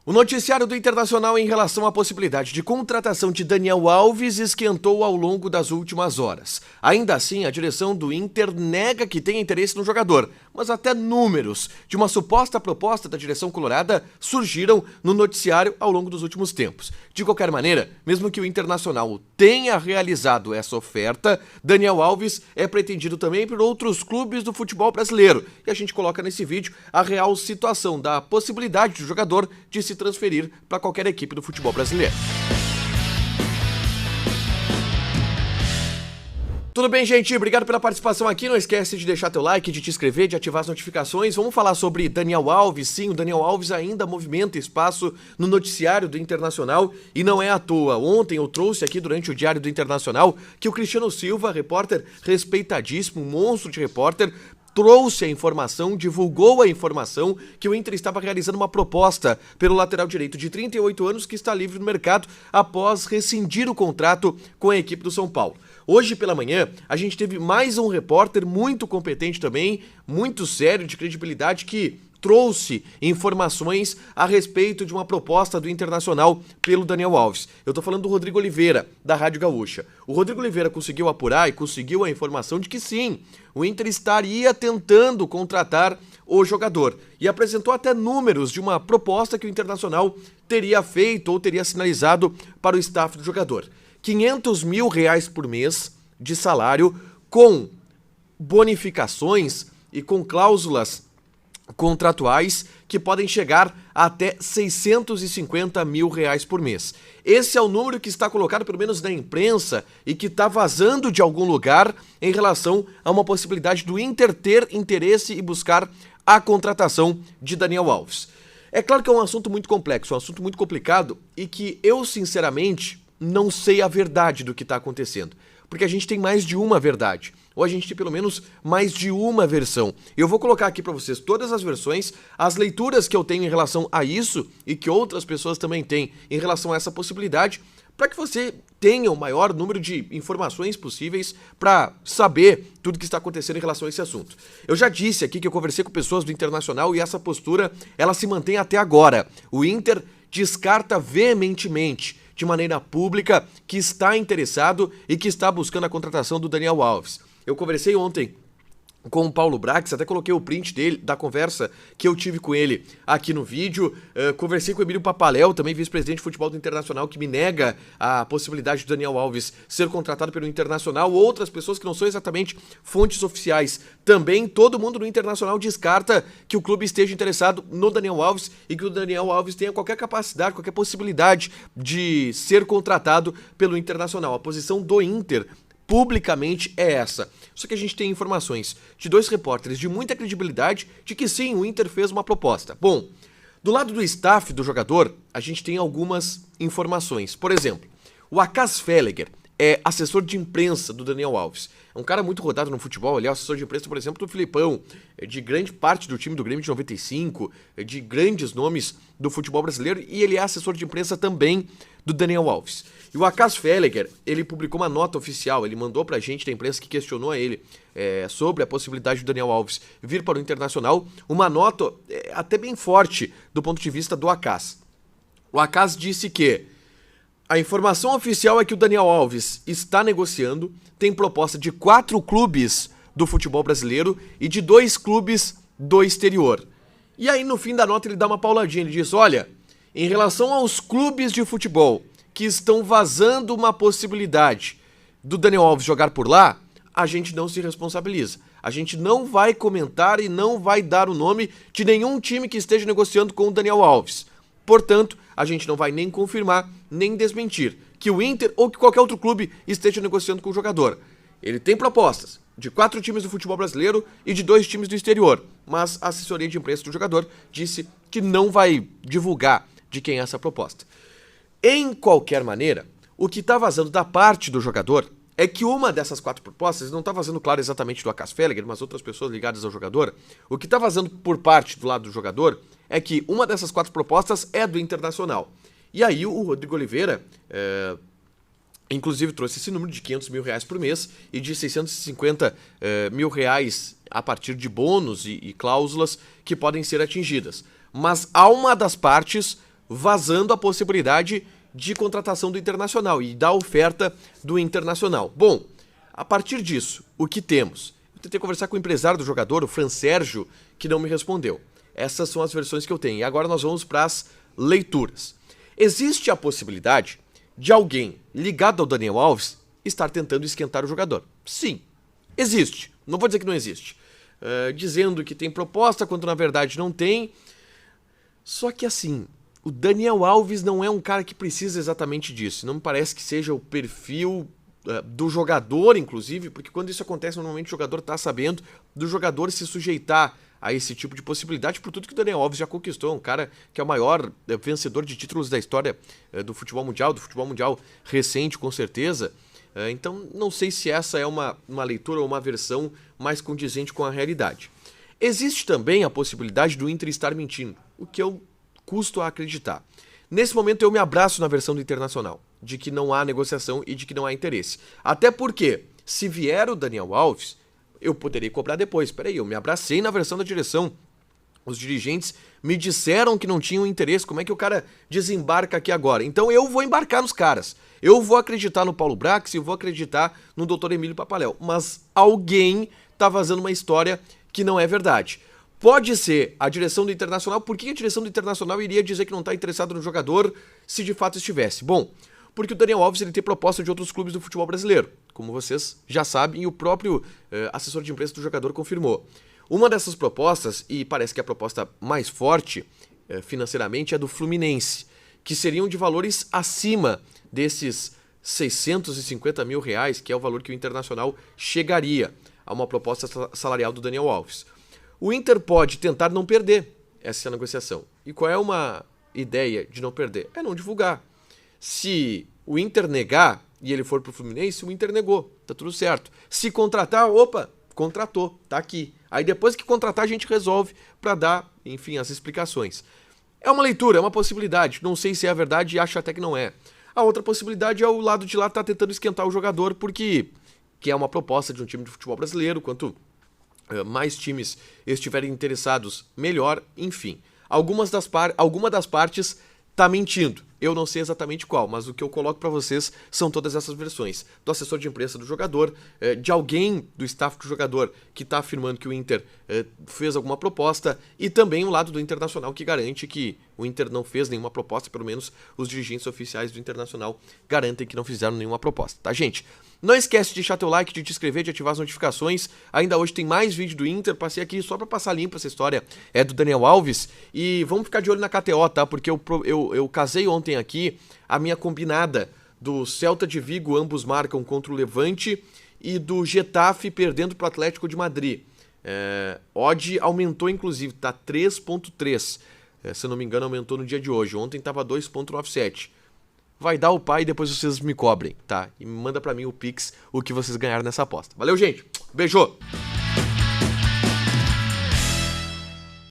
O noticiário do Internacional em relação à possibilidade de contratação de Daniel Alves esquentou ao longo das últimas horas. Ainda assim, a direção do Inter nega que tenha interesse no jogador, mas até números de uma suposta proposta da direção colorada surgiram no noticiário ao longo dos últimos tempos. De qualquer maneira, mesmo que o Internacional tenha realizado essa oferta, Daniel Alves é pretendido também por outros clubes do futebol brasileiro. E a gente coloca nesse vídeo a real situação da possibilidade do jogador de se transferir para qualquer equipe do futebol brasileiro. Tudo bem, gente? Obrigado pela participação aqui. Não esquece de deixar teu like, de te inscrever, de ativar as notificações. Vamos falar sobre Daniel Alves. Sim, o Daniel Alves ainda movimenta espaço no noticiário do Internacional e não é à toa. Ontem eu trouxe aqui durante o Diário do Internacional que o Cristiano Silva, repórter respeitadíssimo, um monstro de repórter, trouxe a informação, divulgou a informação que o Inter estava realizando uma proposta pelo lateral direito de 38 anos que está livre no mercado após rescindir o contrato com a equipe do São Paulo. Hoje pela manhã, a gente teve mais um repórter muito competente também, muito sério, de credibilidade, que trouxe informações a respeito de uma proposta do Internacional pelo Daniel Alves. Eu tô falando do Rodrigo Oliveira, da Rádio Gaúcha. O Rodrigo Oliveira conseguiu apurar e conseguiu a informação de que sim, o Inter estaria tentando contratar o jogador. E apresentou até números de uma proposta que o Internacional teria feito ou teria sinalizado para o staff do jogador. R$500 mil por mês de salário com bonificações e com cláusulas contratuais que podem chegar a até R$650 mil por mês. Esse é o número que está colocado, pelo menos na imprensa, e que está vazando de algum lugar em relação a uma possibilidade do Inter ter interesse e buscar a contratação de Daniel Alves. É claro que é um assunto muito complexo, um assunto muito complicado e que eu, sinceramente, não sei a verdade do que está acontecendo. Porque a gente tem mais de uma verdade, ou a gente tem pelo menos mais de uma versão. Eu vou colocar aqui para vocês todas as versões, as leituras que eu tenho em relação a isso e que outras pessoas também têm em relação a essa possibilidade, para que você tenha o maior número de informações possíveis para saber tudo que está acontecendo em relação a esse assunto. Eu já disse aqui que eu conversei com pessoas do Internacional e essa postura, ela se mantém até agora. O Inter descarta veementemente, de maneira pública, que está interessado e que está buscando a contratação do Daniel Alves. Eu conversei ontem com o Paulo Brax, até coloquei o print dele, da conversa que eu tive com ele aqui no vídeo. Conversei com o Emílio Papaléu, também vice-presidente de futebol do Internacional, que me nega a possibilidade de Daniel Alves ser contratado pelo Internacional. Outras pessoas que não são exatamente fontes oficiais também. Todo mundo no Internacional descarta que o clube esteja interessado no Daniel Alves e que o Daniel Alves tenha qualquer capacidade, qualquer possibilidade de ser contratado pelo Internacional. A posição do Inter publicamente é essa. Só que a gente tem informações de dois repórteres de muita credibilidade de que sim, o Inter fez uma proposta. Bom, do lado do staff do jogador, a gente tem algumas informações. Por exemplo, o Acas Felleger é assessor de imprensa do Daniel Alves. É um cara muito rodado no futebol, ele é assessor de imprensa, por exemplo, do Filipão, de grande parte do time do Grêmio de 95, de grandes nomes do futebol brasileiro, e ele é assessor de imprensa também do Daniel Alves. E o Acas Felleger, ele publicou uma nota oficial, ele mandou pra gente da imprensa que questionou a ele sobre a possibilidade do Daniel Alves vir para o Internacional, uma nota até bem forte do ponto de vista do Acas. O Acas disse que a informação oficial é que o Daniel Alves está negociando, tem proposta de 4 clubes do futebol brasileiro e de 2 clubes do exterior. E aí no fim da nota ele dá uma pauladinha, ele diz, olha, em relação aos clubes de futebol que estão vazando uma possibilidade do Daniel Alves jogar por lá, a gente não se responsabiliza. A gente não vai comentar e não vai dar o nome de nenhum time que esteja negociando com o Daniel Alves. Portanto, a gente não vai nem confirmar, nem desmentir que o Inter ou que qualquer outro clube esteja negociando com o jogador. Ele tem propostas de 4 times do futebol brasileiro e de 2 times do exterior, mas a assessoria de imprensa do jogador disse que não vai divulgar de quem é essa proposta. Em qualquer maneira, o que está vazando da parte do jogador é que uma dessas 4 propostas, não está vazando claro exatamente do Acas Felleger, mas outras pessoas ligadas ao jogador, o que está vazando por parte do lado do jogador é que uma dessas 4 propostas é do Internacional. E aí o Rodrigo Oliveira, inclusive, trouxe esse número de R$500 mil por mês e de R$650 mil a partir de bônus e cláusulas que podem ser atingidas. Mas há uma das partes vazando a possibilidade de contratação do Internacional e da oferta do Internacional. Bom, a partir disso, o que temos? Eu tentei conversar com o empresário do jogador, o Fran Sérgio, que não me respondeu. Essas são as versões que eu tenho. E agora nós vamos para as leituras. Existe a possibilidade de alguém ligado ao Daniel Alves estar tentando esquentar o jogador. Sim, existe. Não vou dizer que não existe. Dizendo que tem proposta, quando na verdade não tem. Só que assim, o Daniel Alves não é um cara que precisa exatamente disso. Não me parece que seja o perfil do jogador, inclusive, porque quando isso acontece, normalmente o jogador está sabendo do jogador se sujeitar a esse tipo de possibilidade, por tudo que o Daniel Alves já conquistou, um cara que é o maior vencedor de títulos da história do futebol mundial recente, com certeza. Então, não sei se essa é uma leitura ou uma versão mais condizente com a realidade. Existe também a possibilidade do Inter estar mentindo, o que eu custo a acreditar. Nesse momento, eu me abraço na versão do Internacional, de que não há negociação e de que não há interesse. Até porque, se vier o Daniel Alves, eu poderia cobrar depois. Peraí, eu me abracei na versão da direção. Os dirigentes me disseram que não tinham interesse. Como é que o cara desembarca aqui agora? Então eu vou embarcar nos caras. Eu vou acreditar no Paulo Brax e vou acreditar no Dr. Emílio Papaléu. Mas alguém tá vazando uma história que não é verdade. Pode ser a direção do Internacional. Por que a direção do Internacional iria dizer que não está interessado no jogador se de fato estivesse? Bom, porque o Daniel Alves ele tem proposta de outros clubes do futebol brasileiro. Como vocês já sabem, e o próprio assessor de imprensa do jogador confirmou. Uma dessas propostas, e parece que a proposta mais forte financeiramente, é do Fluminense, que seriam de valores acima desses 650 mil reais, que é o valor que o Internacional chegaria a uma proposta salarial do Daniel Alves. O Inter pode tentar não perder essa negociação. E qual é uma ideia de não perder? É não divulgar. Se o Inter negar e ele for pro Fluminense, o Inter negou, tá tudo certo. Se contratar, opa, contratou, tá aqui. Aí depois que contratar a gente resolve para dar, enfim, as explicações. É uma leitura, é uma possibilidade, não sei se é a verdade e acho até que não é. A outra possibilidade é o lado de lá tá tentando esquentar o jogador porque que é uma proposta de um time de futebol brasileiro, quanto mais times estiverem interessados, melhor, enfim. Alguma das partes tá mentindo. Eu não sei exatamente qual, mas o que eu coloco para vocês são todas essas versões. Do assessor de imprensa do jogador, de alguém do staff do jogador que está afirmando que o Inter fez alguma proposta, e também o lado do Internacional que garante que o Inter não fez nenhuma proposta, pelo menos os dirigentes oficiais do Internacional garantem que não fizeram nenhuma proposta, tá, gente? Não esquece de deixar teu like, de te inscrever, de ativar as notificações. Ainda hoje tem mais vídeo do Inter. Passei aqui só pra passar limpo essa história do Daniel Alves. E vamos ficar de olho na KTO, tá? Porque eu casei ontem aqui a minha combinada do Celta de Vigo, ambos marcam contra o Levante, e do Getafe perdendo pro Atlético de Madrid. Odd aumentou, inclusive, tá 3.3. Se eu não me engano, aumentou no dia de hoje. Ontem tava 2.97. Vai dar o pai e depois vocês me cobrem, tá? E manda pra mim o Pix, o que vocês ganharam nessa aposta. Valeu, gente! Beijo!